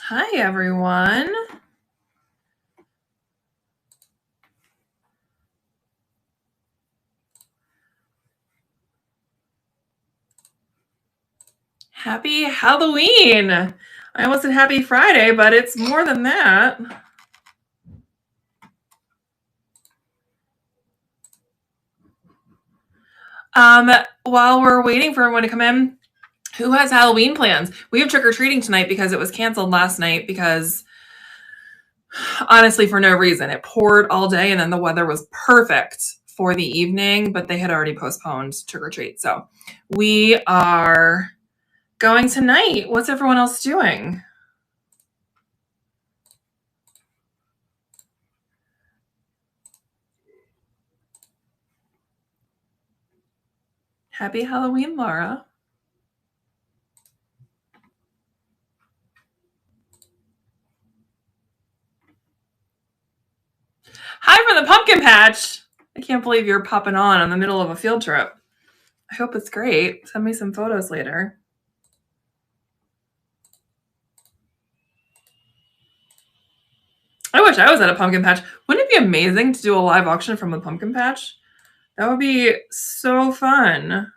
Hi, everyone. Happy Halloween. I almost said happy Friday, but it's more than that. While we're waiting for everyone to come in, who has Halloween plans? We have trick-or-treating tonight because it was canceled last night because honestly, for no reason. It poured all day and then the weather was perfect for the evening, but they had already postponed trick-or-treat. So we are going tonight. What's everyone else doing? Happy Halloween, Laura. Hi from the pumpkin patch. I can't believe you're popping on in the middle of a field trip. I hope it's great. Send me some photos later. I wish I was at a pumpkin patch. Wouldn't it be amazing to do a live auction from the pumpkin patch? That would be so fun.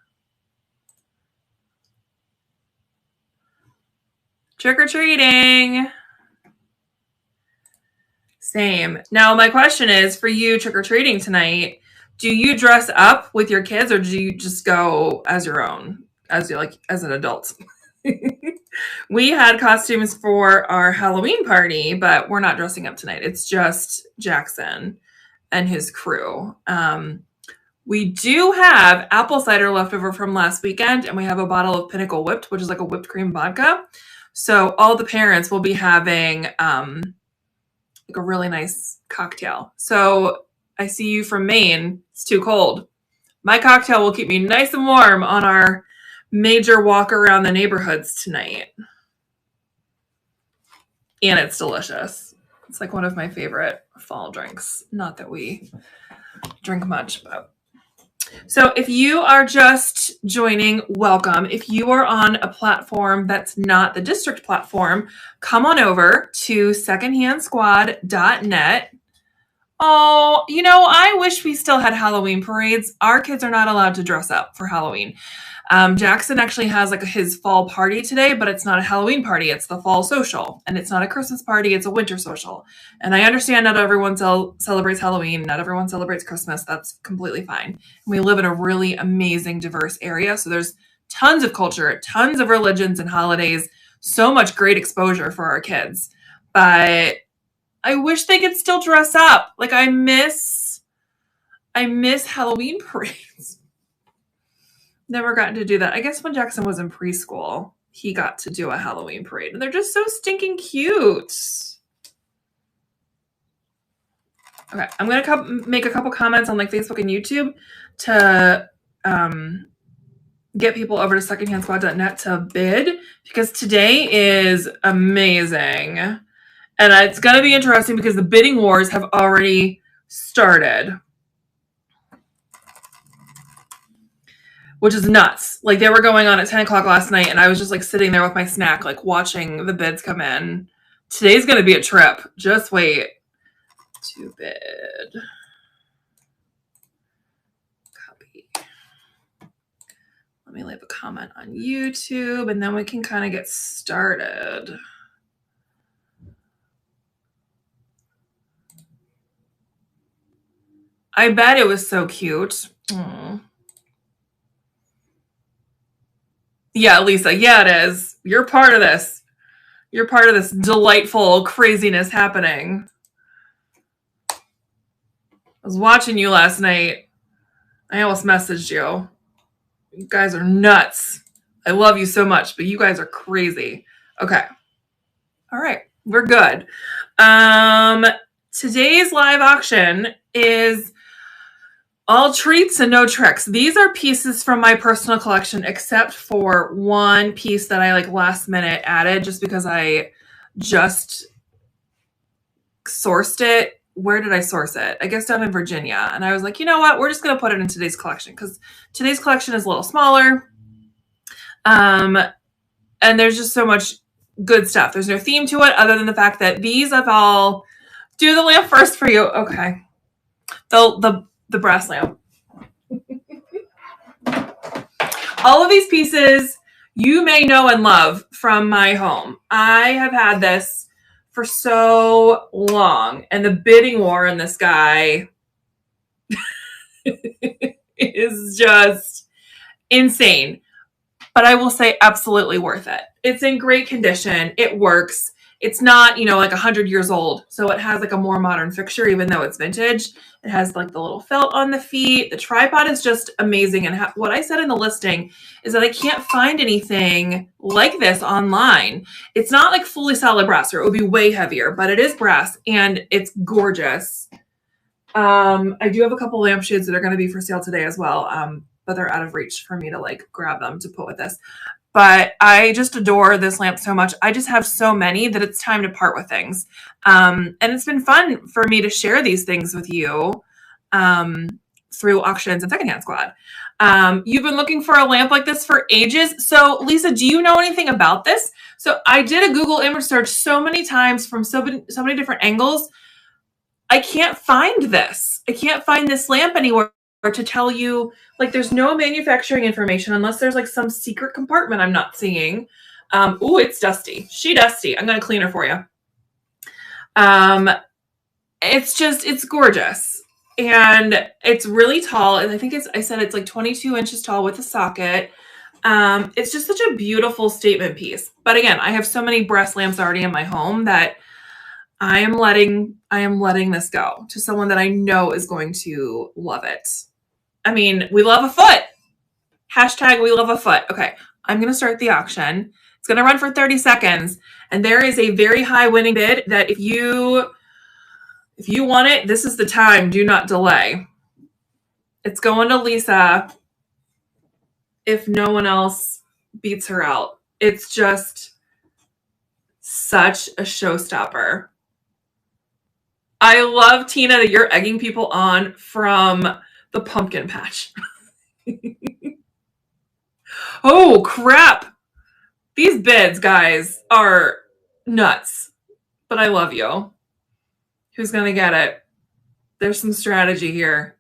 Trick-or-treating. Same. Now, my question is for you trick-or-treating tonight, do you dress up with your kids or do you just go as your own, as an adult? We had costumes for our Halloween party, but we're not dressing up tonight. It's just Jackson and his crew. We do have apple cider left over from last weekend, and we have a bottle of Pinnacle Whipped, which is like a whipped cream vodka. So all the parents will be having like a really nice cocktail. So I see you from Maine. It's too cold. My cocktail will keep me nice and warm on our major walk around the neighborhoods tonight. And it's delicious. It's like one of my favorite fall drinks. Not that we drink much, but. So if you are just joining, welcome. If you are on a platform that's not the district platform, come on over to secondhandsquad.net. Oh, I wish we still had Halloween parades. Our kids are not allowed to dress up for Halloween. Jackson actually has like his fall party today, but it's not a Halloween party. It's the fall social, and it's not a Christmas party. It's a winter social. And I understand not everyone celebrates Halloween. Not everyone celebrates Christmas. That's completely fine. We live in a really amazing, diverse area. So there's tons of culture, tons of religions and holidays, so much great exposure for our kids. But I wish they could still dress up. Like I miss Halloween parades. Never gotten to do that. I guess when Jackson was in preschool, he got to do a Halloween parade. And they're just so stinking cute. Okay, I'm going to make a couple comments on like Facebook and YouTube to get people over to secondhandsquad.net to bid because today is amazing. And it's going to be interesting because the bidding wars have already started. Which is nuts. Like they were going on at 10 o'clock last night and I was just like sitting there with my snack, like watching the bids come in. Today's going to be a trip. Just wait. To bid. Copy. Let me leave a comment on YouTube and then we can kind of get started. I bet it was so cute. Aww. Yeah, Lisa. Yeah, it is. You're part of this. You're part of this delightful craziness happening. I was watching you last night. I almost messaged you. You guys are nuts. I love you so much, but you guys are crazy. Okay. All right. We're good. Today's live auction is all treats and no tricks. These are pieces from my personal collection, except for one piece that I like last minute added just because I just sourced it. Where did I source it? I guess down in Virginia. And I was like, you know what? We're just going to put it in today's collection because today's collection is a little smaller. And there's just so much good stuff. There's no theme to it other than the fact that these I've all do the lamp first for you. Okay. The brass lamp. All of these pieces you may know and love from my home. I have had this for so long, and the bidding war in this guy is just insane. But I will say absolutely worth it. It's in great condition. It works. It's not, like 100 years old. So it has like a more modern fixture, even though it's vintage. It has like the little felt on the feet. The tripod is just amazing. And what I said in the listing is that I can't find anything like this online. It's not like fully solid brass, or it would be way heavier, but it is brass and it's gorgeous. I do have a couple lampshades that are going to be for sale today as well. But they're out of reach for me to like grab them to put with this. But I just adore this lamp so much. I just have so many that it's time to part with things. And it's been fun for me to share these things with you through auctions and Secondhand Squad. You've been looking for a lamp like this for ages. So Lisa, do you know anything about this? So I did a Google image search so many times from so many different angles. I can't find this. I can't find this lamp anywhere to tell you, like, there's no manufacturing information unless there's like some secret compartment I'm not seeing. Ooh, it's dusty. She dusty. I'm going to clean her for you. It's gorgeous. And it's really tall. And I think I said it's like 22 inches tall with a socket. It's just such a beautiful statement piece. But again, I have so many brass lamps already in my home that I am letting this go to someone that I know is going to love it. I mean, we love a foot. Hashtag we love a foot. Okay, I'm going to start the auction. It's going to run for 30 seconds. And there is a very high winning bid that if you want it, this is the time. Do not delay. It's going to Lisa if no one else beats her out. It's just such a showstopper. I love, Tina, that you're egging people on from the pumpkin patch. Oh, crap. These bids, guys, are nuts. But I love you. Who's going to get it? There's some strategy here.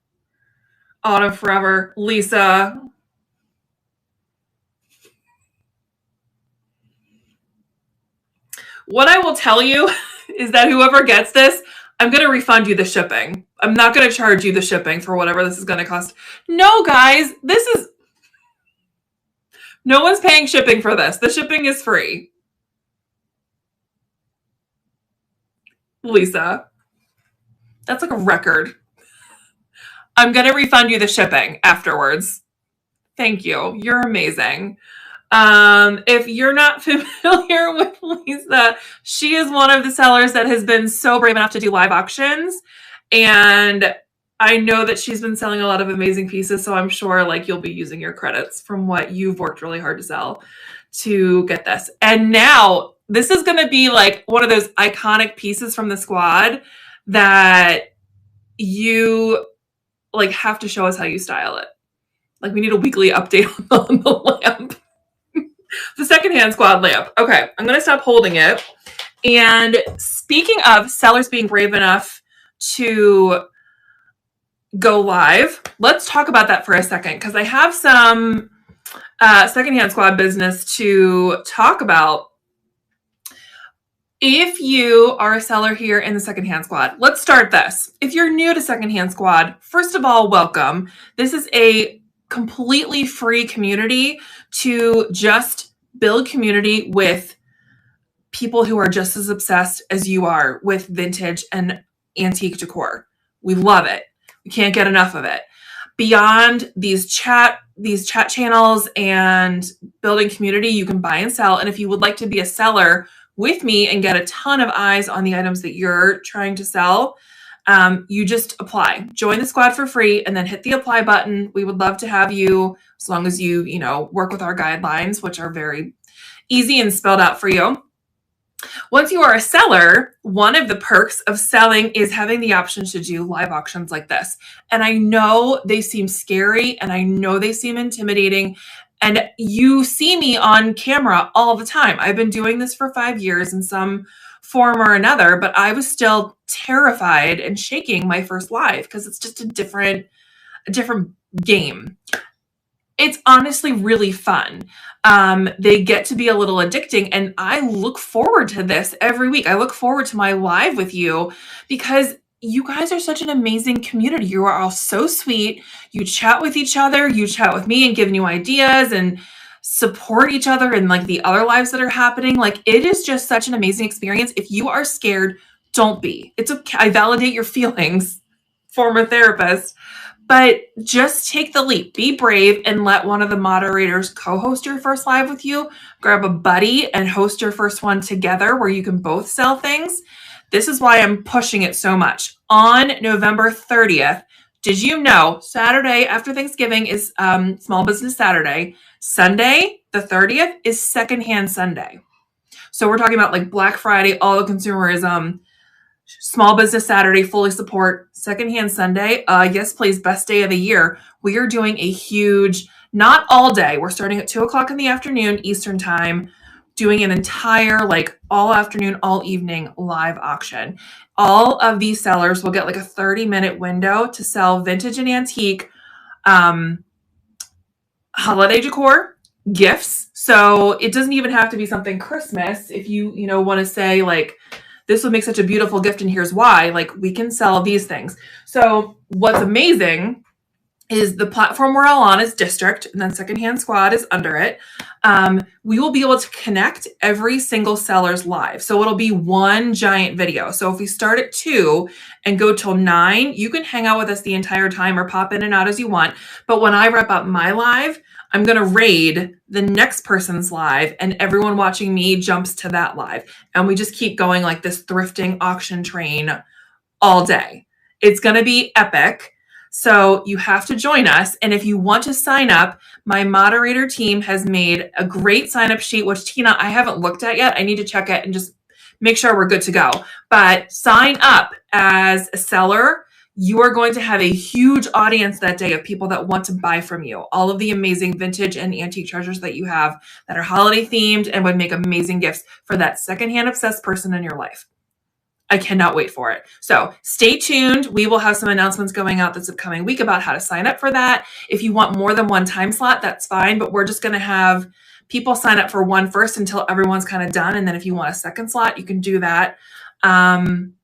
Autumn Forever. Lisa. What I will tell you is that whoever gets this, I'm going to refund you the shipping. I'm not going to charge you the shipping for whatever this is going to cost. No, guys, no one's paying shipping for this. The shipping is free. Lisa, that's like a record. I'm going to refund you the shipping afterwards. Thank you. You're amazing. If you're not familiar with Lisa, she is one of the sellers that has been so brave enough to do live auctions. And I know that she's been selling a lot of amazing pieces. So I'm sure like you'll be using your credits from what you've worked really hard to sell to get this. And now this is going to be like one of those iconic pieces from the squad that you like have to show us how you style it. Like we need a weekly update on the lamp. The Secondhand Squad lamp. Okay, I'm going to stop holding it. And speaking of sellers being brave enough to go live, let's talk about that for a second because I have some Secondhand Squad business to talk about. If you are a seller here in the Secondhand Squad, let's start this. If you're new to Secondhand Squad, first of all, welcome. This is a completely free community to just build community with people who are just as obsessed as you are with vintage and antique decor. We love it. We can't get enough of it. Beyond these chat channels and building community, you can buy and sell. And if you would like to be a seller with me and get a ton of eyes on the items that you're trying to sell, you just apply. Join the squad for free and then hit the apply button. We would love to have you as long as you work with our guidelines, which are very easy and spelled out for you. Once you are a seller, one of the perks of selling is having the option to do live auctions like this. And I know they seem scary and I know they seem intimidating. And you see me on camera all the time. I've been doing this for 5 years in some form or another, but I was still terrified and shaking my first live because it's just a different game. It's honestly really fun. They get to be a little addicting, and I look forward to this every week. I look forward to my live with you because you guys are such an amazing community. You are all so sweet. You chat with each other, you chat with me and giving you ideas and support each other in like the other lives that are happening. Like, it is just such an amazing experience. If you are scared, don't be. It's okay. I validate your feelings, former therapist. But just take the leap, be brave, and let one of the moderators co-host your first live with you. Grab a buddy and host your first one together where you can both sell things. This is why I'm pushing it so much. On November 30th, did you know Saturday after Thanksgiving is Small Business Saturday. Sunday, the 30th, is Secondhand Sunday. So we're talking about like Black Friday, all the consumerism. Small Business Saturday, fully support. Secondhand Sunday, yes, please, best day of the year. We are doing a huge, not all day. We're starting at 2 o'clock in the afternoon, Eastern time, doing an entire, like all afternoon, all evening live auction. All of these sellers will get like a 30-minute window to sell vintage and antique, holiday decor, gifts. So it doesn't even have to be something Christmas. If you want to say like, this would make such a beautiful gift and here's why, like we can sell these things. So what's amazing is the platform we're all on is District, and then Secondhand Squad is under it. We will be able to connect every single seller's live. So it'll be one giant video. So if we start at 2 and go till 9, you can hang out with us the entire time or pop in and out as you want. But when I wrap up my live, I'm going to raid the next person's live, and everyone watching me jumps to that live. And we just keep going like this thrifting auction train all day. It's going to be epic. So you have to join us. And if you want to sign up, my moderator team has made a great sign-up sheet, which Tina, I haven't looked at yet. I need to check it and just make sure we're good to go. But sign up as a seller. You are going to have a huge audience that day of people that want to buy from you. All of the amazing vintage and antique treasures that you have that are holiday themed and would make amazing gifts for that secondhand obsessed person in your life. I cannot wait for it. So stay tuned. We will have some announcements going out this upcoming week about how to sign up for that. If you want more than one time slot, that's fine. But we're just going to have people sign up for one first until everyone's kind of done. And then if you want a second slot, you can do that. I'm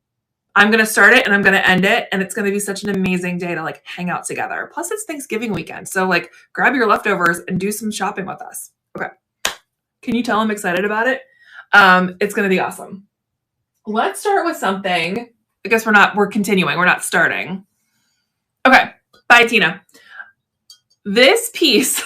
going to start it and I'm going to end it. And it's going to be such an amazing day to like hang out together. Plus it's Thanksgiving weekend. So like grab your leftovers and do some shopping with us. Okay. Can you tell I'm excited about it? It's going to be awesome. Let's start with something. I guess we're continuing. We're not starting. Okay. Bye, Tina. This piece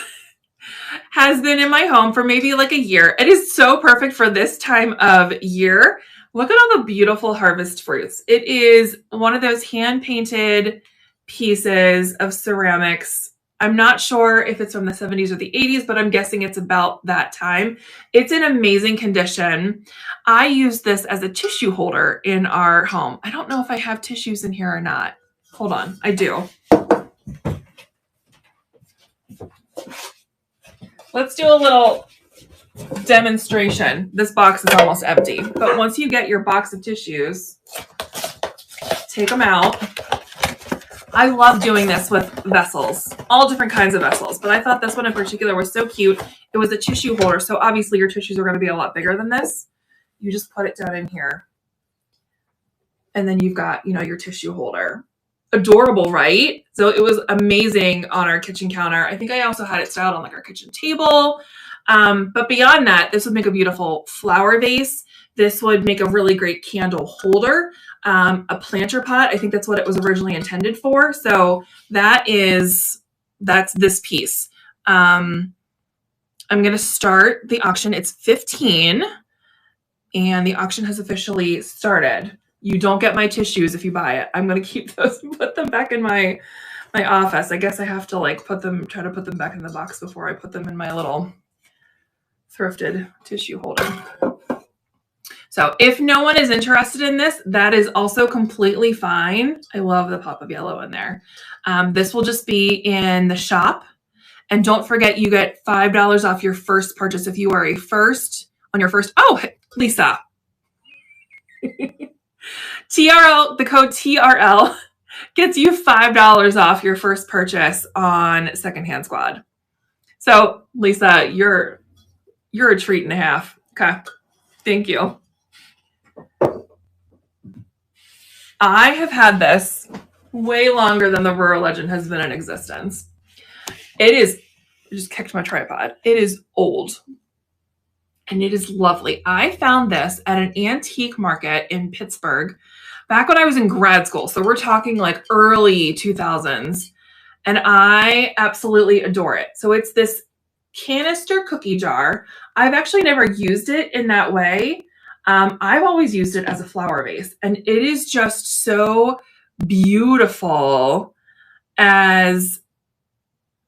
has been in my home for maybe like a year. It is so perfect for this time of year. Look at all the beautiful harvest fruits. It is one of those hand-painted pieces of ceramics. I'm not sure if it's from the 70s or the 80s, but I'm guessing it's about that time. It's in amazing condition. I use this as a tissue holder in our home. I don't know if I have tissues in here or not. Hold on, I do. Let's do a little demonstration. This box is almost empty, but once you get your box of tissues, take them out. I love doing this with vessels, all different kinds of vessels, but I thought this one in particular was so cute. It was a tissue holder, so obviously your tissues are going to be a lot bigger than this. You just put it down in here, and then you've got, your tissue holder. Adorable, right? So it was amazing on our kitchen counter. I think I also had it styled on like our kitchen table. But beyond that, this would make a beautiful flower vase. This would make a really great candle holder, a planter pot. I think that's what it was originally intended for. So that's this piece. I'm going to start the auction. It's 15 and the auction has officially started. You don't get my tissues if you buy it. I'm going to keep those and put them back in my office. I guess I have to like try to put them back in the box before I put them in my little thrifted tissue holder. So if no one is interested in this, that is also completely fine. I love the pop of yellow in there. This will just be in the shop. And don't forget, you get $5 off your first purchase if you are a first on your first. Oh, Lisa. TRL, the code TRL gets you $5 off your first purchase on Secondhand Squad. So, Lisa, you're a treat and a half. Okay. Thank you. I have had this way longer than the Rural Legend has been in existence. It is, I just kicked my tripod. It is old. And it is lovely. I found this at an antique market in Pittsburgh back when I was in grad school. So we're talking like early 2000s. And I absolutely adore it. So it's this canister cookie jar. I've actually never used it in that way. I've always used it as a flower vase. And it is just so beautiful as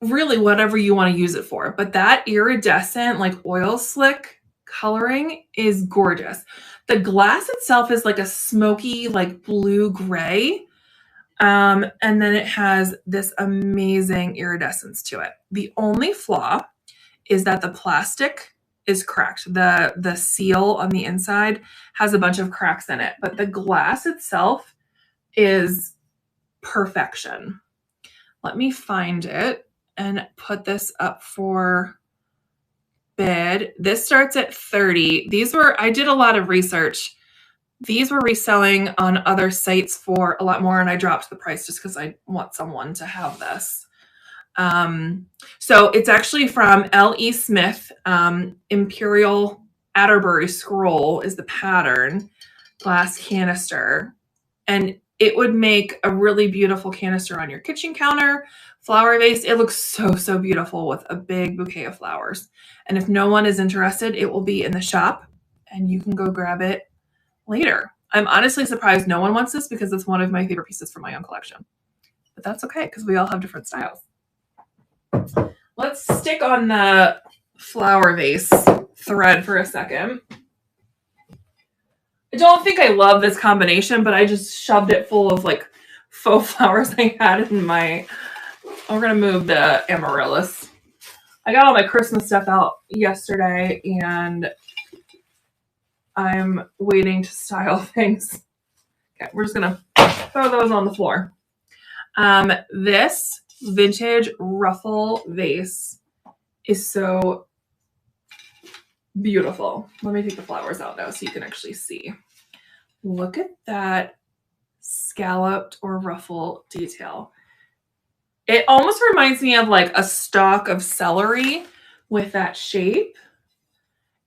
really whatever you want to use it for. But that iridescent, like oil slick coloring is gorgeous. The glass itself is like a smoky, like blue gray. And then it has this amazing iridescence to it. The only flaw is that the plastic is cracked. The seal on the inside has a bunch of cracks in it, but the glass itself is perfection. Let me find it and put this up for bid. This starts at $30. I did a lot of research. These were reselling on other sites for a lot more, and I dropped the price just because I want someone to have this. So it's actually from L.E. Smith. Imperial Atterbury Scroll is the pattern, glass canister. And it would make a really beautiful canister on your kitchen counter, flower vase. It looks so, so beautiful with a big bouquet of flowers. And if no one is interested, it will be in the shop and you can go grab it later. I'm honestly surprised no one wants this because it's one of my favorite pieces from my own collection. But that's okay because we all have different styles. Let's stick on the flower vase thread for a second. I don't think I love this combination, but I just shoved it full of like faux flowers I had in my... We're going to move the amaryllis. I got all my Christmas stuff out yesterday and I'm waiting to style things. Okay, we're just going to throw those on the floor. This vintage ruffle vase is so beautiful. Let me take the flowers out now so you can actually see. Look at that scalloped or ruffle detail. It almost reminds me of like a stalk of celery with that shape.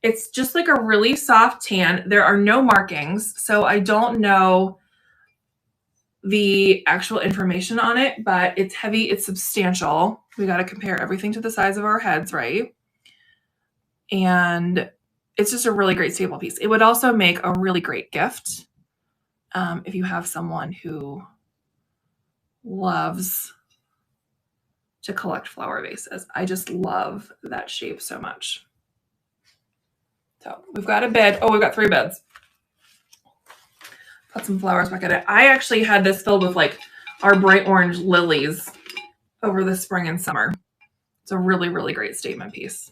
It's just like a really soft tan. There are no markings, so I don't know the actual information on it, but it's heavy, it's substantial. We got to compare everything to the size of our heads, right? And it's just a really great staple piece. It would also make a really great gift if you have someone who loves to collect flower vases. I just love that shape so much. So we've got a bed. Oh, we've got 3 beds. Put some flowers back in it. I actually had this filled with like our bright orange lilies over the spring and summer. It's a really, really great statement piece.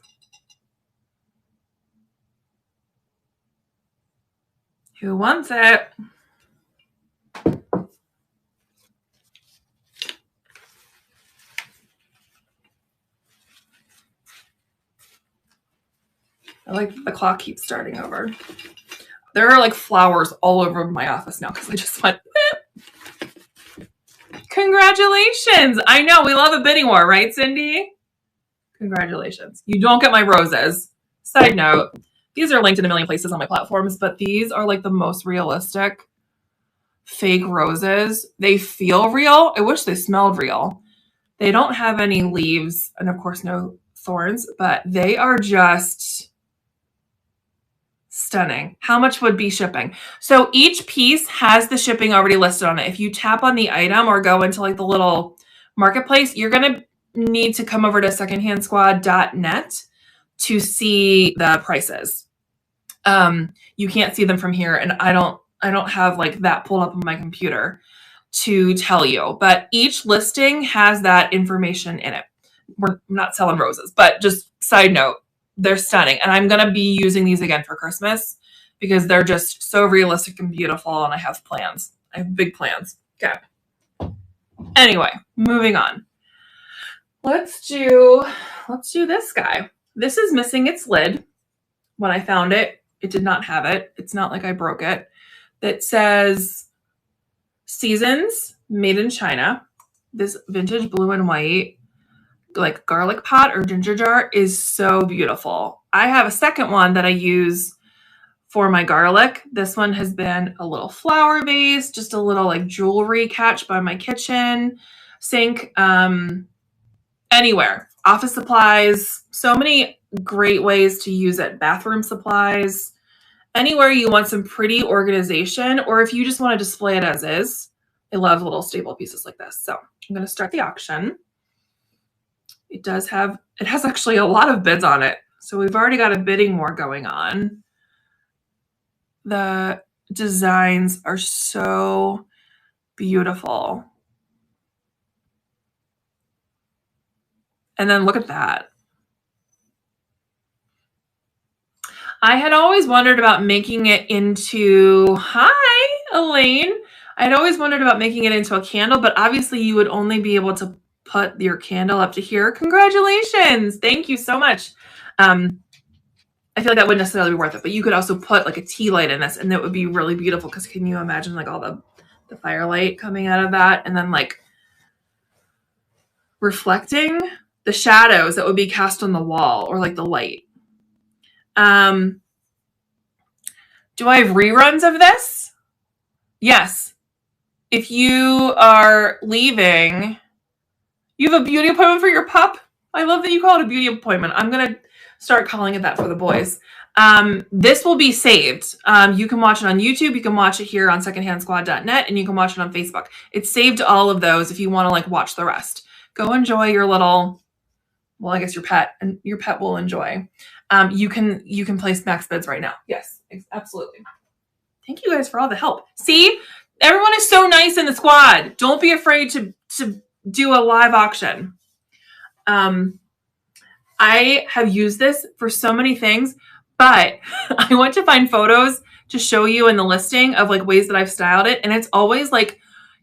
Who wants it? I like that the clock keeps starting over. There are like flowers all over my office now because I just went, eh. Congratulations. I know, we love a bidding war, right, Cindy? Congratulations. You don't get my roses. Side note, these are linked in a million places on my platforms, but these are like the most realistic fake roses. They feel real. I wish they smelled real. They don't have any leaves and of course no thorns, but they are just stunning. How much would be shipping? So each piece has the shipping already listed on it. If you tap on the item or go into like the little marketplace, you're going to need to come over to secondhandsquad.net to see the prices. You can't see them from here, and I don't have like that pulled up on my computer to tell you, but each listing has that information in it. we're not selling roses, but just side note, they're stunning. And I'm going to be using these again for Christmas because they're just so realistic and beautiful. And I have plans. I have big plans. Okay. Anyway, moving on. Let's do this guy. This is missing its lid. When I found it, it did not have it. It's not like I broke it. That says Seasons Made in China. This vintage blue and white like garlic pot or ginger jar is so beautiful. I have a second one that I use for my garlic. This one has been a little flower vase, just a little like jewelry catch by my kitchen sink, anywhere. Office supplies, so many great ways to use it. Bathroom supplies, anywhere you want some pretty organization, or if you just want to display it as is. I love little staple pieces like this. So I'm going to start the auction. It has actually a lot of bids on it. So we've already got a bidding war going on. The designs are so beautiful. And then look at that. I had always wondered about making it into, hi, Elaine. I had always wondered about making it into a candle, but obviously you would only be able to put your candle up to here. Congratulations. Thank you so much. I feel like that wouldn't necessarily be worth it, but you could also put like a tea light in this and it would be really beautiful because can you imagine like all the firelight coming out of that and then like reflecting the shadows that would be cast on the wall or like the light. Do I have reruns of this? Yes. If you are leaving, you have a beauty appointment for your pup. I love that you call it a beauty appointment. I'm going to start calling it that for the boys. This will be saved. You can watch it on YouTube. You can watch it here on secondhandsquad.net and you can watch it on Facebook. It's saved to all of those if you want to like watch the rest. Go enjoy your little, well, I guess your pet will enjoy. You can place max bids right now. Yes, absolutely. Thank you guys for all the help. See, everyone is so nice in the squad. Don't be afraid to do a live auction. I have used this for so many things, but I want to find photos to show you in the listing of like ways that I've styled it. And it's always like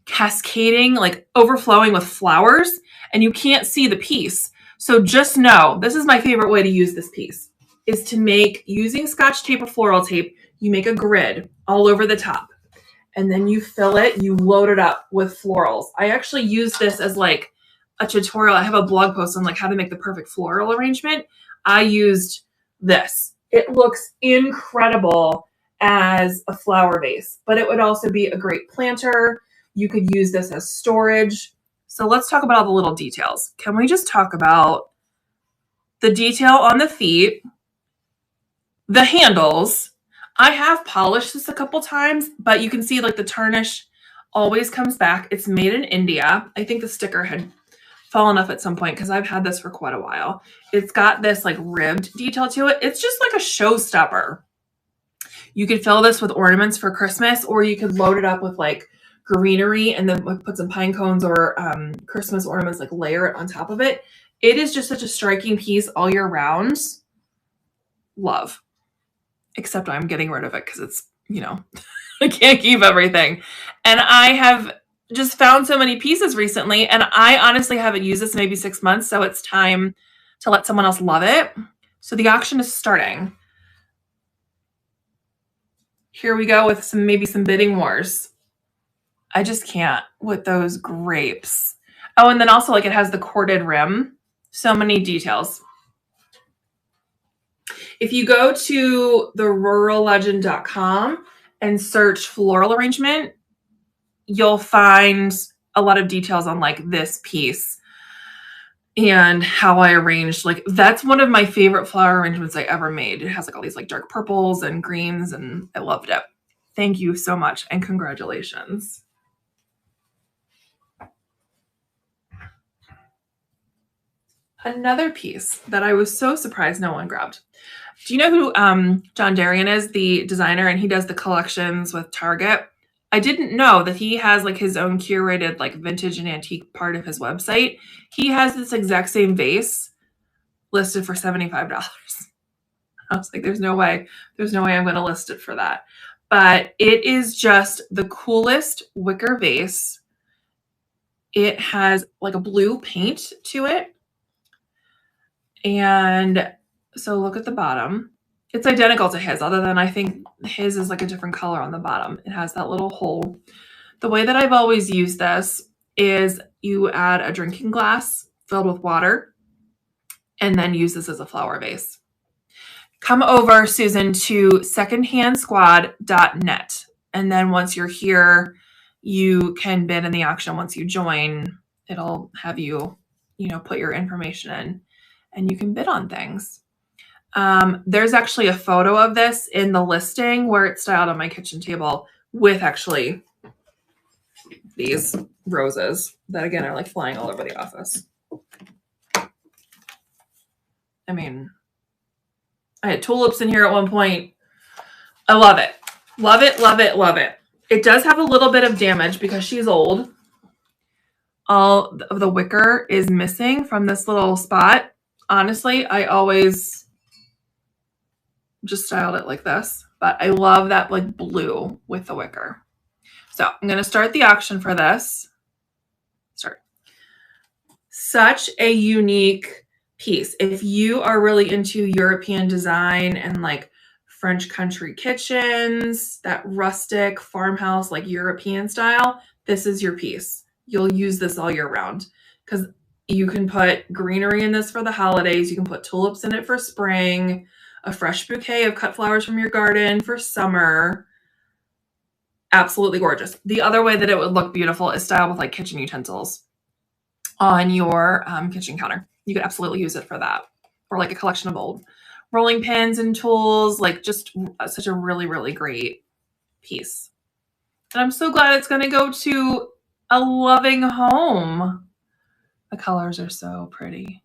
cascading, like overflowing with flowers and you can't see the piece. So just know, this is my favorite way to use this piece is to make, using Scotch tape or floral tape, you make a grid all over the top and then you fill it, you load it up with florals. I actually use this as like a tutorial. I have a blog post on like how to make the perfect floral arrangement. I used this. It looks incredible as a flower vase, but it would also be a great planter. You could use this as storage. So let's talk about all the little details. Can we just talk about the detail on the feet, the handles? I have polished this a couple times, but you can see like the tarnish always comes back. It's made in India. I think the sticker had fallen off at some point because I've had this for quite a while. It's got this like ribbed detail to it. It's just like a showstopper. You could fill this with ornaments for Christmas, or you could load it up with like greenery and then put some pine cones or Christmas ornaments, like layer it on top of it. It is just such a striking piece all year round. Love. Except I'm getting rid of it because it's, you know, I can't keep everything. And I have just found so many pieces recently, and I honestly haven't used this in maybe 6 months, so it's time to let someone else love it. So the auction is starting. Here we go with maybe some bidding wars. I just can't with those grapes. Oh, and then also like it has the corded rim. So many details. If you go to the rurallegend.com and search floral arrangement, you'll find a lot of details on like this piece and how I arranged. Like that's one of my favorite flower arrangements I ever made. It has like all these like dark purples and greens and I loved it. Thank you so much and congratulations. Another piece that I was so surprised no one grabbed. Do you know who John Darien is, the designer, and he does the collections with Target? I didn't know that he has like his own curated like vintage and antique part of his website. He has this exact same vase listed for $75. I was like, there's no way I'm going to list it for that. But it is just the coolest wicker vase. It has like a blue paint to it. And so look at the bottom. It's identical to his, other than I think his is like a different color on the bottom. It has that little hole. The way that I've always used this is you add a drinking glass filled with water and then use this as a flower vase. Come over, Susan, to secondhandsquad.net. And then once you're here, you can bid in the auction. Once you join, it'll have you, put your information in and you can bid on things. There's actually a photo of this in the listing where it's styled on my kitchen table with actually these roses that again are like flying all over the office. I mean, I had tulips in here at one point. I love it. Love it, love it, love it. It does have a little bit of damage because she's old. All of the wicker is missing from this little spot. Honestly, I always just styled it like this, but I love that like blue with the wicker. So I'm going to start the auction for this. Start. Such a unique piece. If you are really into European design and like French country kitchens, that rustic farmhouse, like European style, this is your piece. You'll use this all year round because you can put greenery in this for the holidays. You can put tulips in it for spring, a fresh bouquet of cut flowers from your garden for summer. Absolutely gorgeous. The other way that it would look beautiful is styled with like kitchen utensils on your kitchen counter. You could absolutely use it for that, or like a collection of old rolling pins and tools, like just such a really, really great piece. And I'm so glad it's going to go to a loving home. The colors are so pretty.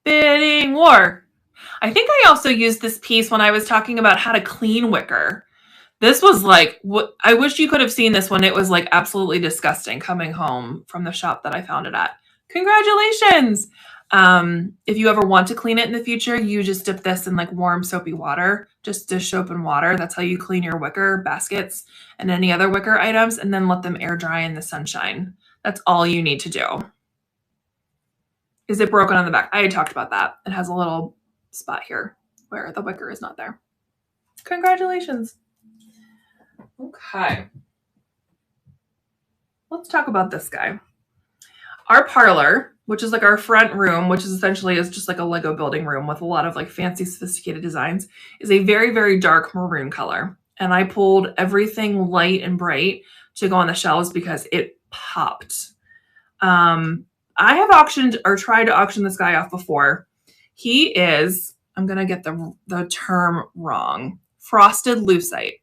Bidding war. I think I also used this piece when I was talking about how to clean wicker. This was like, I wish you could have seen this when it was like absolutely disgusting coming home from the shop that I found it at. Congratulations. If you ever want to clean it in the future, you just dip this in like warm soapy water, just dish soap and water. That's how you clean your wicker baskets and any other wicker items, and then let them air dry in the sunshine. That's all you need to do. Is it broken on the back? I had talked about that. It has a little spot here where the wicker is not there. Congratulations. Okay. Let's talk about this guy. Our parlor, which is like our front room, which is essentially just like a Lego building room with a lot of like fancy, sophisticated designs, is a very, very dark maroon color. And I pulled everything light and bright to go on the shelves because it popped. I have auctioned or tried to auction this guy off before. He is, I'm going to get the term wrong, frosted lucite.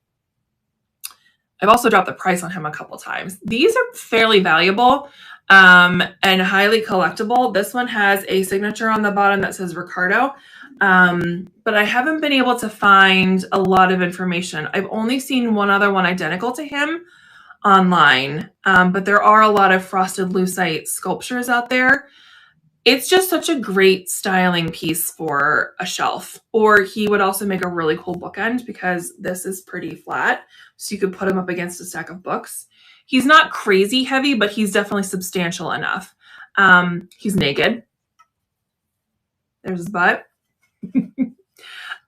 I've also dropped the price on him a couple times. These are fairly valuable and highly collectible. This one has a signature on the bottom that says Ricardo, but I haven't been able to find a lot of information. I've only seen one other one identical to him online, but there are a lot of frosted lucite sculptures out there. It's just such a great styling piece for a shelf. Or he would also make a really cool bookend because this is pretty flat. So you could put him up against a stack of books. He's not crazy heavy, but he's definitely substantial enough. He's naked. There's his butt.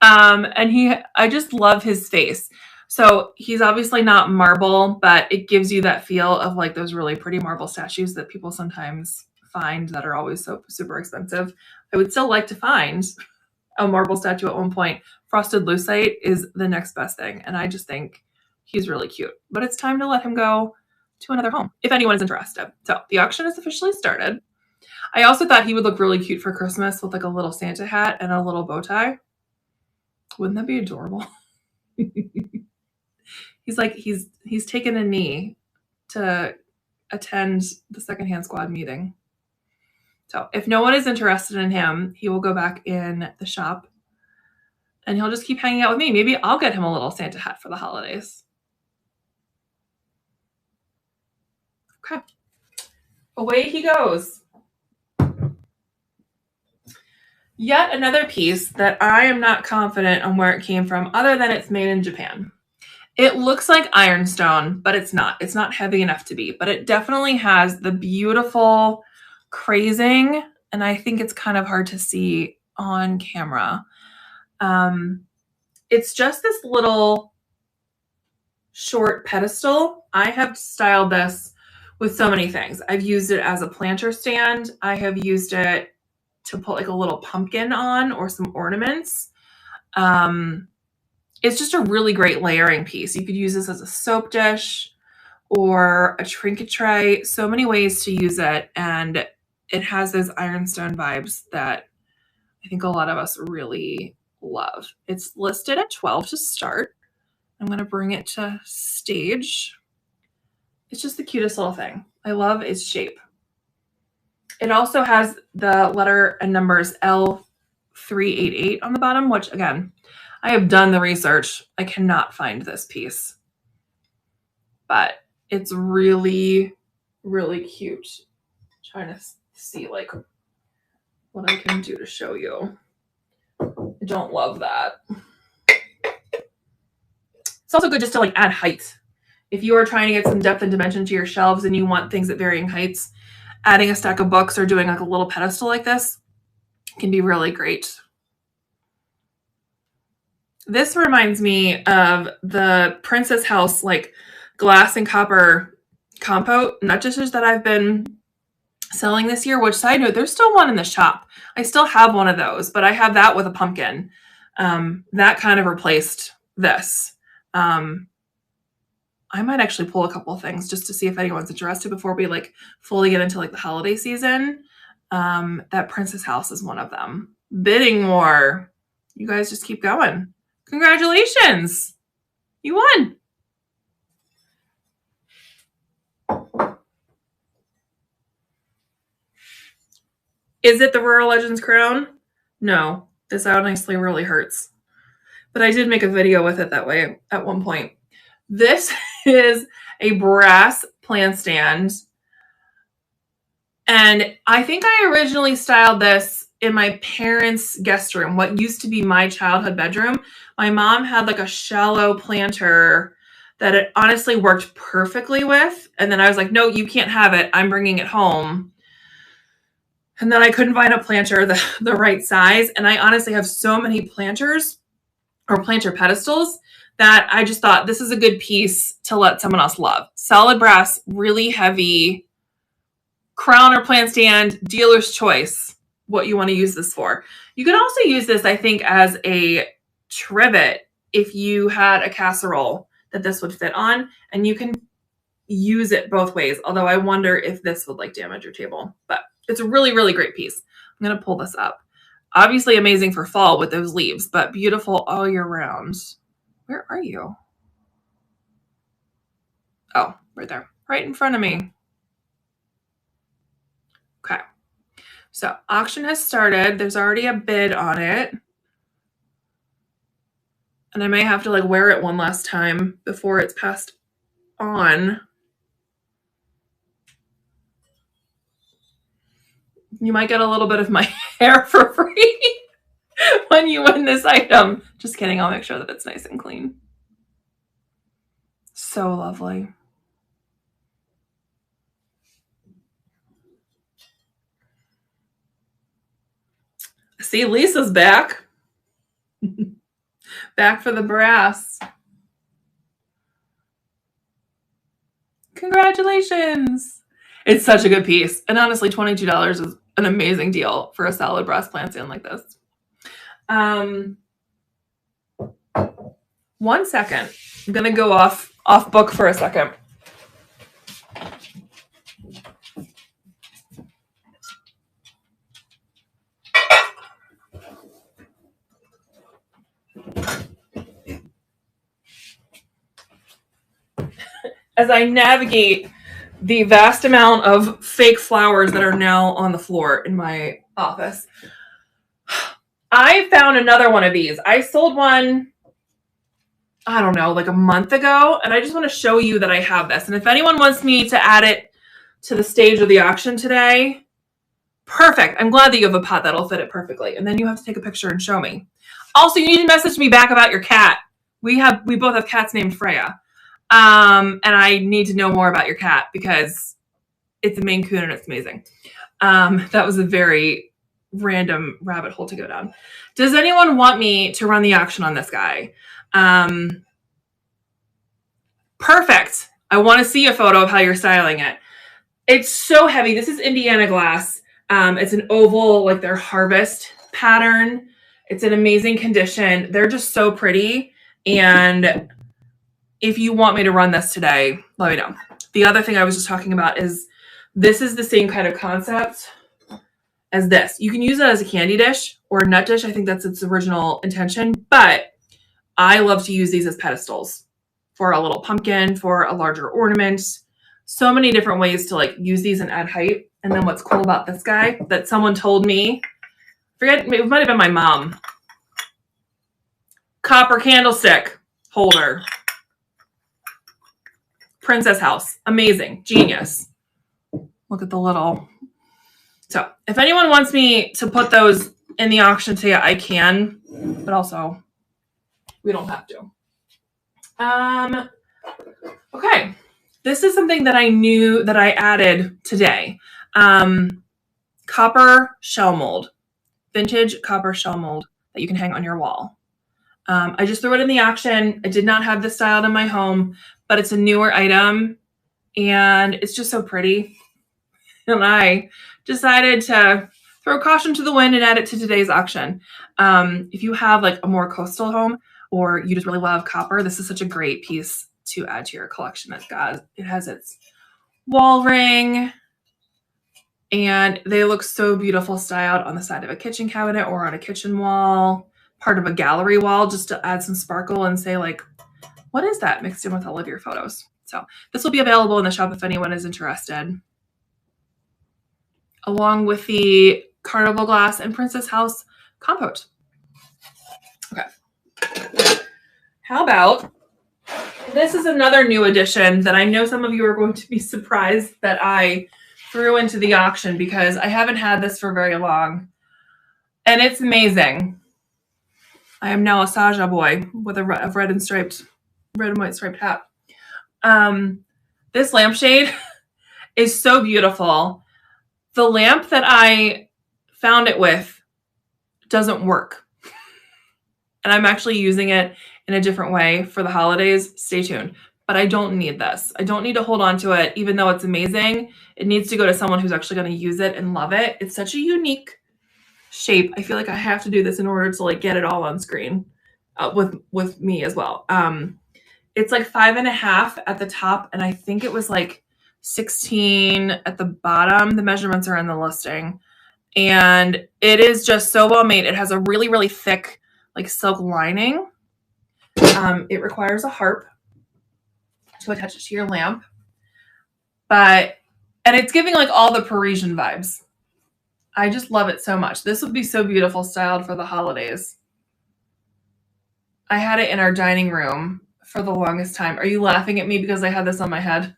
And I just love his face. So he's obviously not marble, but it gives you that feel of like those really pretty marble statues that people sometimes find that are always so super expensive. I would still like to find a marble statue at one point. Frosted lucite is the next best thing. And I just think he's really cute, but it's time to let him go to another home if anyone is interested. So the auction is officially started. I also thought he would look really cute for Christmas with like a little Santa hat and a little bow tie. Wouldn't that be adorable? He's taken a knee to attend the Secondhand Squad meeting. So if no one is interested in him, he will go back in the shop and he'll just keep hanging out with me. Maybe I'll get him a little Santa hat for the holidays. Okay. Away he goes. Yet another piece that I am not confident on where it came from other than it's made in Japan. It looks like ironstone, but it's not. It's not heavy enough to be, but it definitely has the beautiful crazing, and I think it's kind of hard to see on camera. It's just this little short pedestal. I have styled this with so many things. I've used it as a planter stand. I have used it to put like a little pumpkin on or some ornaments. It's just a really great layering piece. You could use this as a soap dish or a trinket tray. So many ways to use it. And it has those ironstone vibes that I think a lot of us really love. It's listed at $12 to start. I'm going to bring it to stage. It's just the cutest little thing. I love its shape. It also has the letter and numbers L388 on the bottom, which again, I have done the research. I cannot find this piece, but it's really, really cute. I'm trying to see like what I can do to show you. I don't love that. It's also good just to like add height. If you are trying to get some depth and dimension to your shelves and you want things at varying heights, adding a stack of books or doing like a little pedestal like this can be really great. This reminds me of the Princess House, like glass and copper compote nut dishes that I've been selling this year, which side note, there's still one in the shop. I still have one of those, but I have that with a pumpkin. That kind of replaced this. I might actually pull a couple of things just to see if anyone's interested before we like fully get into like the holiday season. That Princess House is one of them. Bidding war. You guys just keep going. Congratulations. You won. Is it the Rural Legends crown? No, this honestly really hurts. But I did make a video with it that way at one point. This is a brass plant stand. And I think I originally styled this in my parents' guest room, what used to be my childhood bedroom. My mom had like a shallow planter that it honestly worked perfectly with. And then I was like, no, you can't have it. I'm bringing it home. And then I couldn't find a planter the right size. And I honestly have so many planters or planter pedestals that I just thought this is a good piece to let someone else love. Solid brass, really heavy, crown or plant stand, dealer's choice, what you want to use this for. You can also use this, I think, as a trivet if you had a casserole that this would fit on, and you can use it both ways. Although I wonder if this would like damage your table, but it's a really, really great piece. I'm going to pull this up. Obviously amazing for fall with those leaves, but beautiful all year round. Where are you? Oh, right there, right in front of me. Okay. So auction has started. There's already a bid on it. And I may have to like wear it one last time before it's passed on. You might get a little bit of my hair for free when you win this item. Just kidding. I'll make sure that it's nice and clean. So lovely. See, Lisa's back. Back for the brass. Congratulations. It's such a good piece. And honestly, $22 is an amazing deal for a solid brass plant stand like this. 1 second. I'm going to go off book for a second. As I navigate the vast amount of fake flowers that are now on the floor in my office, I found another one of these. I sold one, I don't know, like a month ago, and I just want to show you that I have this. And if anyone wants me to add it to the stage of the auction today. Perfect. I'm glad that you have a pot that'll fit it perfectly. And then you have to take a picture and show me. Also, you need to message me back about your cat. We both have cats named Freya. And I need to know more about your cat because it's a Maine Coon and it's amazing. That was a very random rabbit hole to go down. Does anyone want me to run the auction on this guy? Perfect. I want to see a photo of how you're styling it. It's so heavy. This is Indiana glass. It's an oval, like their harvest pattern. It's in amazing condition. They're just so pretty. And if you want me to run this today, let me know. The other thing I was just talking about is this is the same kind of concept as this. You can use it as a candy dish or a nut dish. I think that's its original intention, but I love to use these as pedestals for a little pumpkin, for a larger ornament. So many different ways to like use these and add height. And then what's cool about this guy that someone told me, forget, it might have been my mom. Copper candlestick holder. Princess house. Amazing. Genius. Look at the little. So if anyone wants me to put those in the auction today, I can, but also we don't have to. Okay. This is something that I knew that I added today. Copper shell mold, vintage copper shell mold that you can hang on your wall. I just threw it in the auction. I did not have this styled in my home, but it's a newer item and it's just so pretty. And I decided to throw caution to the wind and add it to today's auction. If you have like a more coastal home or you just really love copper, this is such a great piece to add to your collection. It has its wall ring and they look so beautiful styled on the side of a kitchen cabinet or on a kitchen wall, part of a gallery wall, just to add some sparkle and say like, what is that mixed in with all of your photos? So this will be available in the shop if anyone is interested, along with the carnival glass and princess house compote. Okay. How about, this is another new addition that I know some of you are going to be surprised that I threw into the auction because I haven't had this for very long. And it's amazing. I am now a Saja boy with a red and white striped hat. This lampshade is so beautiful. The lamp that I found it with doesn't work. And I'm actually using it in a different way for the holidays. Stay tuned. But I don't need this. I don't need to hold on to it, even though it's amazing. It needs to go to someone who's actually going to use it and love it. It's such a unique shape. I feel like I have to do this in order to like get it all on screen with me as well. It's like 5.5 at the top, and I think it was like 16 at the bottom. The measurements are in the listing, and it is just so well made. It has a really, really thick like silk lining. It requires a harp to attach it to your lamp, and it's giving like all the Parisian vibes. I just love it so much. This would be so beautiful styled for the holidays. I had it in our dining room for the longest time. Are you laughing at me because I had this on my head?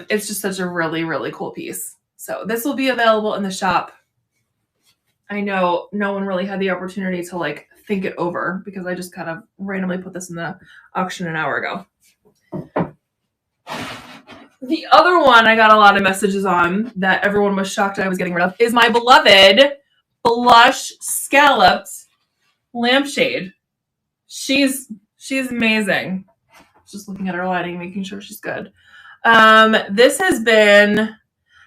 It's just such a really, really cool piece. So this will be available in the shop. I know no one really had the opportunity to like think it over because I just kind of randomly put this in the auction an hour ago. The other one I got a lot of messages on that everyone was shocked I was getting rid of is my beloved blush scalloped lampshade. She's amazing. Just looking at her lighting, making sure she's good. This has been,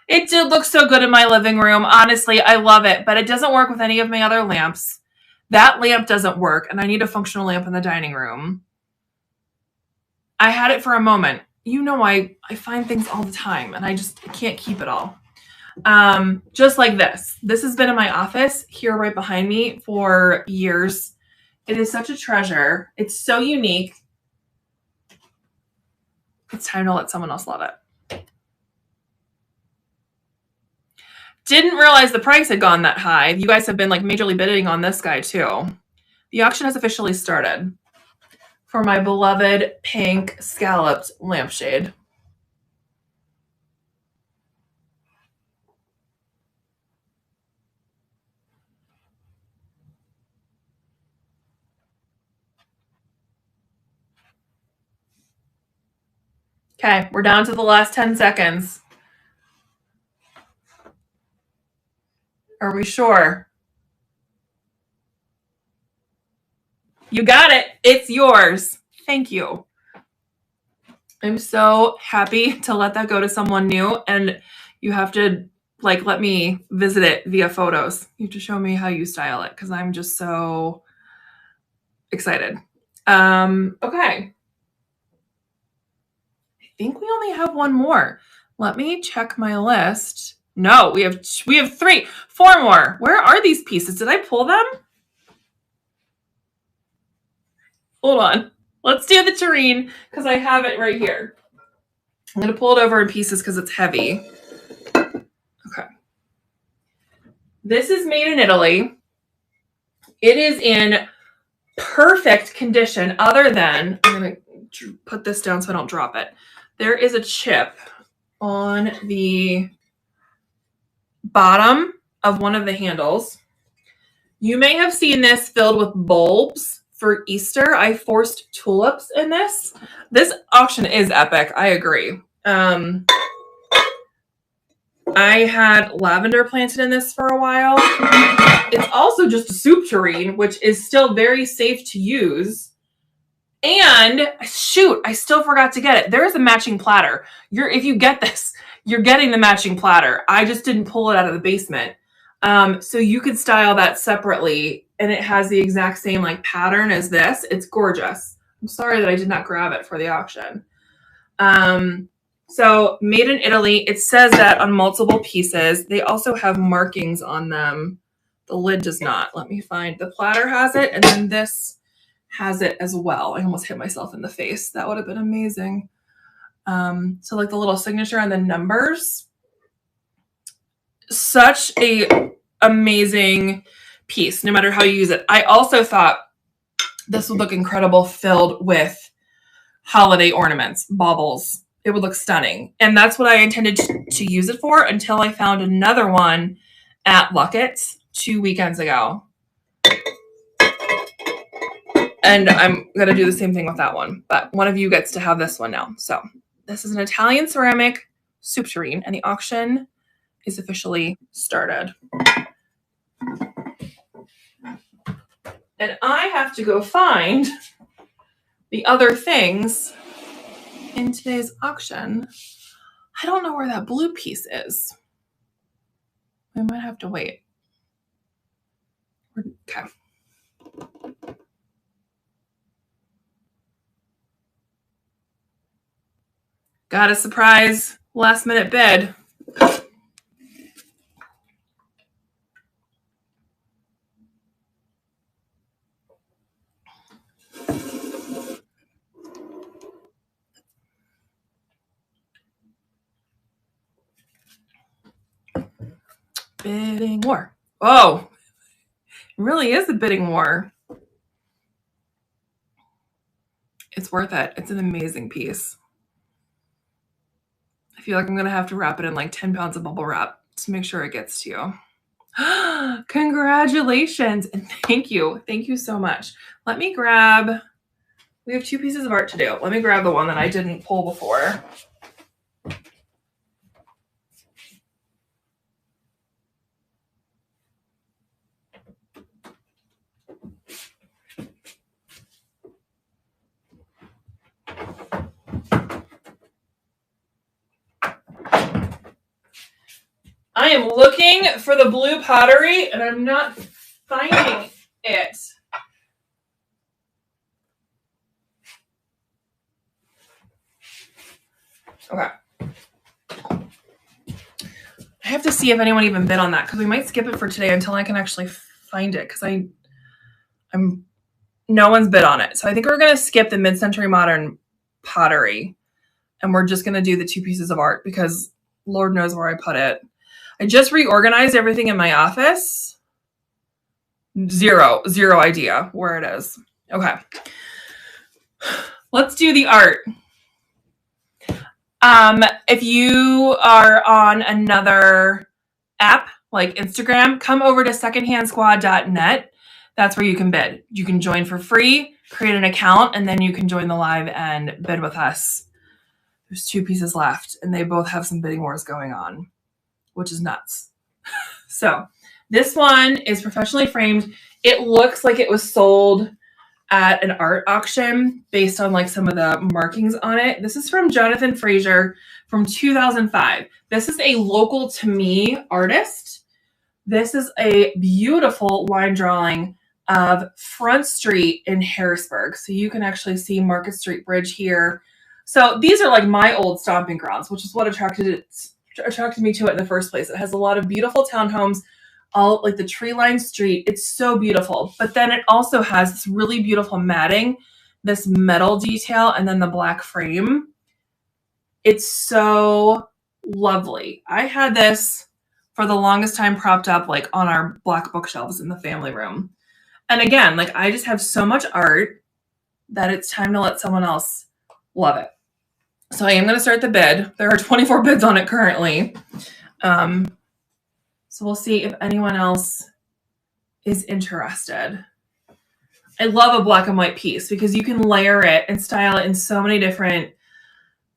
it did look so good in my living room. Honestly, I love it, but it doesn't work with any of my other lamps. That lamp doesn't work, and I need a functional lamp in the dining room. I had it for a moment. You know, I find things all the time, and I can't keep it all. Just like this. This has been in my office here right behind me for years. It is such a treasure. It's so unique. It's time to let someone else love it. Didn't realize the price had gone that high. You guys have been like majorly bidding on this guy too. The auction has officially started for my beloved pink scalloped lampshade. Okay, we're down to the last 10 seconds. Are we sure? You got it. It's yours. Thank you. I'm so happy to let that go to someone new, and you have to like let me visit it via photos. You have to show me how you style it because I'm just so excited. Okay. I think we only have one more. Let me check my list. No, we have 4 more. Where are these pieces? Did I pull them? Hold on. Let's do the tureen because I have it right here. I'm going to pull it over in pieces because it's heavy. Okay. This is made in Italy. It is in perfect condition other than, I'm going to put this down so I don't drop it. There is a chip on the bottom of one of the handles. You may have seen this filled with bulbs for Easter. I forced tulips in this. This auction is epic. I agree. I had lavender planted in this for a while. It's also just a soup tureen, which is still very safe to use. And shoot, I still forgot to get it. There is a matching platter. If you get this, you're getting the matching platter. I just didn't pull it out of the basement. So you could style that separately, and it has the exact same like pattern as this. It's gorgeous. I'm sorry that I did not grab it for the auction. So made in Italy, it says that on multiple pieces. They also have markings on them. The lid does not. Let me find. The platter has it, and then this has it as well. I almost hit myself in the face. That would have been amazing. So like the little signature and the numbers. Such a amazing piece, no matter how you use it. I also thought this would look incredible filled with holiday ornaments, baubles. It would look stunning. And that's what I intended to use it for until I found another one at Lucite's 2 weekends ago. And I'm going to do the same thing with that one. But one of you gets to have this one now. So this is an Italian ceramic soup tureen, and the auction is officially started. And I have to go find the other things in today's auction. I don't know where that blue piece is. I might have to wait. Okay. Got a surprise last minute bid. Bidding war. Oh, it really is a bidding war. It's worth it. It's an amazing piece. I feel like I'm going to have to wrap it in like 10 pounds of bubble wrap to make sure it gets to you. Congratulations. And thank you. Thank you so much. Let me grab, we have 2 pieces of art to do. Let me grab the one that I didn't pull before. I am looking for the blue pottery and I'm not finding it. Okay. I have to see if anyone even bid on that because we might skip it for today until I can actually find it because no one's bid on it. So I think we're going to skip the mid-century modern pottery and we're just going to do the 2 pieces of art because Lord knows where I put it. I just reorganized everything in my office. Zero idea where it is. Okay. Let's do the art. If you are on another app like Instagram, come over to secondhandsquad.net. That's where you can bid. You can join for free, create an account, and then you can join the live and bid with us There's 2 pieces left, and they both have some bidding wars going on, which is nuts. So this one is professionally framed. It looks like it was sold at an art auction based on like some of the markings on it. This is from Jonathan Fraser from 2005. This is a local to me artist. This is a beautiful line drawing of Front Street in Harrisburg. So you can actually see Market Street Bridge here. So these are like my old stomping grounds, which is what attracted me to it in the first place. It has a lot of beautiful townhomes, all like the tree-lined street. It's so beautiful. But then it also has this really beautiful matting, this metal detail, and then the black frame. It's so lovely. I had this for the longest time propped up like on our black bookshelves in the family room. And again, like I just have so much art that it's time to let someone else love it. So I am going to start the bid. There are 24 bids on it currently. So we'll see if anyone else is interested. I love a black and white piece because you can layer it and style it in so many different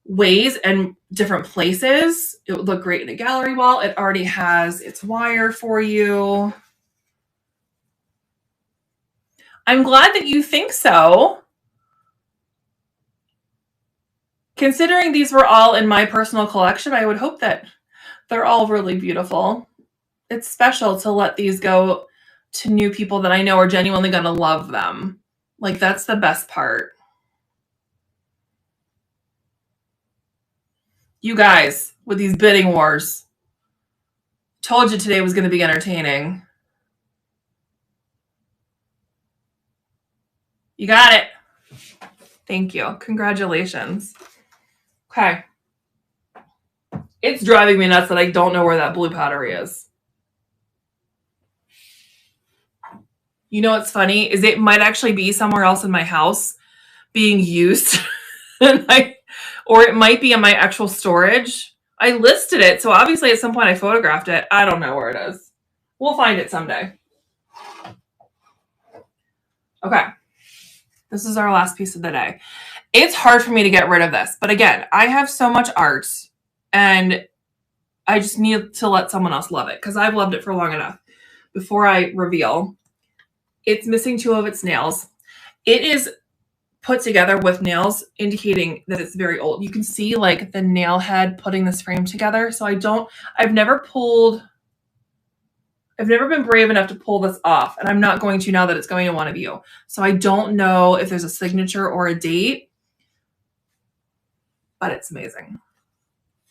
ways and different places. It would look great in a gallery wall. It already has its wire for you. I'm glad that you think so. Considering these were all in my personal collection, I would hope that they're all really beautiful. It's special to let these go to new people that I know are genuinely going to love them. Like, that's the best part. You guys, with these bidding wars, told you today was going to be entertaining. You got it. Thank you. Congratulations. Okay. It's driving me nuts that I don't know where that blue pottery is. You know what's funny is it might actually be somewhere else in my house being used. Or it might be in my actual storage. I listed it, so obviously at some point I photographed it. I don't know where it is. We'll find it someday. Okay. This is our last piece of the day. It's hard for me to get rid of this. But again, I have so much art and I just need to let someone else love it because I've loved it for long enough. Before I reveal, it's missing 2 of its nails. It is put together with nails, indicating that it's very old. You can see like the nail head putting this frame together. So I've never been brave enough to pull this off, and I'm not going to now that it's going to one of you. So I don't know if there's a signature or a date, but it's amazing.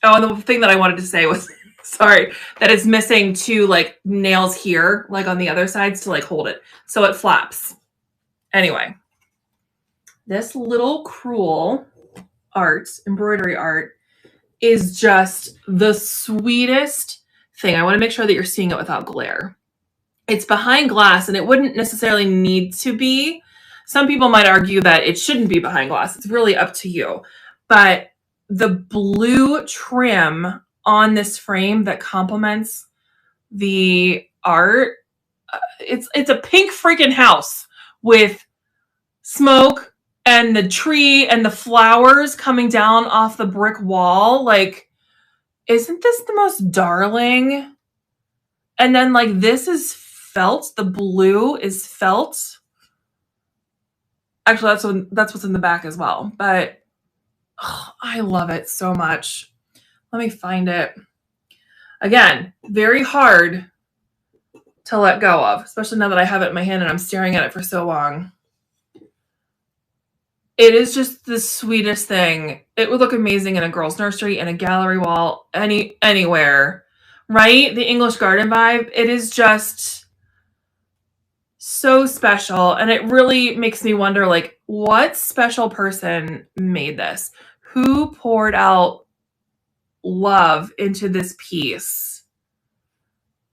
Oh, and the thing that I wanted to say was, sorry, that it's missing 2 like nails here, like on the other sides to like hold it. So it flaps. Anyway, this little Crewel art, embroidery art, is just the sweetest thing. I want to make sure that you're seeing it without glare. It's behind glass and it wouldn't necessarily need to be. Some people might argue that it shouldn't be behind glass. It's really up to you. But the blue trim on this frame that complements the art, it's a pink freaking house with smoke and the tree and the flowers coming down off the brick wall. Like, isn't this the most darling? And then like this is felt. The blue is felt. Actually, that's what's in the back as well. But I love it so much. Let me find it. Again, very hard to let go of, especially now that I have it in my hand and I'm staring at it for so long. It is just the sweetest thing. It would look amazing in a girl's nursery, in a gallery wall, anywhere, right? The English garden vibe. It is just so special. And it really makes me wonder, like, what special person made this? Who poured out love into this piece?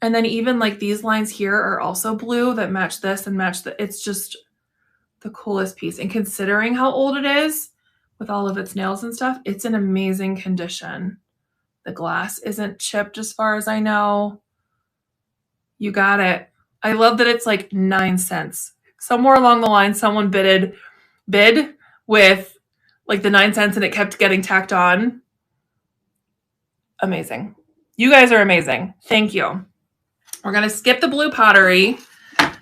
And then even like these lines here are also blue that match this and match the, it's just the coolest piece. And considering how old it is with all of its nails and stuff, it's in amazing condition. The glass isn't chipped as far as I know. You got it. I love that it's like 9 cents. Somewhere along the line, someone bid with like the 9 cents and it kept getting tacked on. Amazing. You guys are amazing. Thank you. We're going to skip the blue pottery.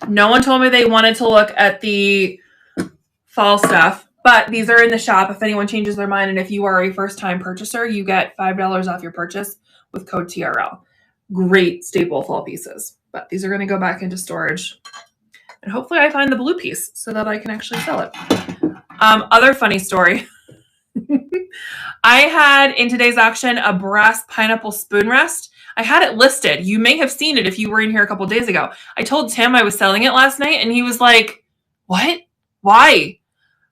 No one told me they wanted to look at the fall stuff, but these are in the shop if anyone changes their mind. And if you are a first-time purchaser, you get $5 off your purchase with code TRL. Great staple fall pieces. But these are going to go back into storage. And hopefully I find the blue piece so that I can actually sell it. Other funny story. I had in today's auction a brass pineapple spoon rest. I had it listed. You may have seen it if you were in here a couple days ago. I told Tim I was selling it last night and he was like, what? Why?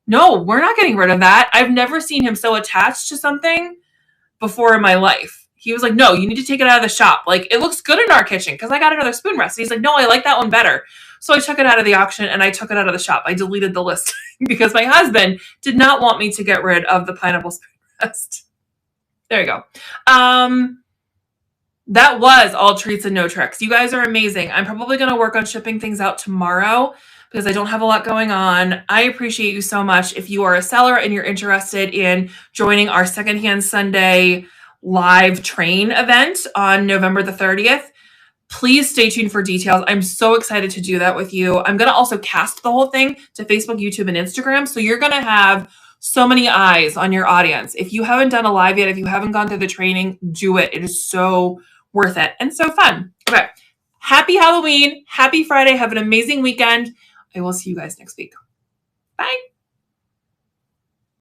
No, we're not getting rid of that. I've never seen him so attached to something before in my life. He was like, no, you need to take it out of the shop. Like, it looks good in our kitchen because I got another spoon rest. He's like, no, I like that one better. So I took it out of the auction and I took it out of the shop. I deleted the list because my husband did not want me to get rid of the pineapple spoon rest. There you go. That was all treats and no tricks. You guys are amazing. I'm probably going to work on shipping things out tomorrow because I don't have a lot going on. I appreciate you so much. If you are a seller and you're interested in joining our Secondhand Sunday live train event on November the 30th, please stay tuned for details. I'm so excited to do that with you. I'm going to also cast the whole thing to Facebook, YouTube, and Instagram. So you're going to have so many eyes on your audience. If you haven't done a live yet, if you haven't gone through the training, do it. It is so worth it and so fun. Okay. Happy Halloween. Happy Friday. Have an amazing weekend. I will see you guys next week. Bye.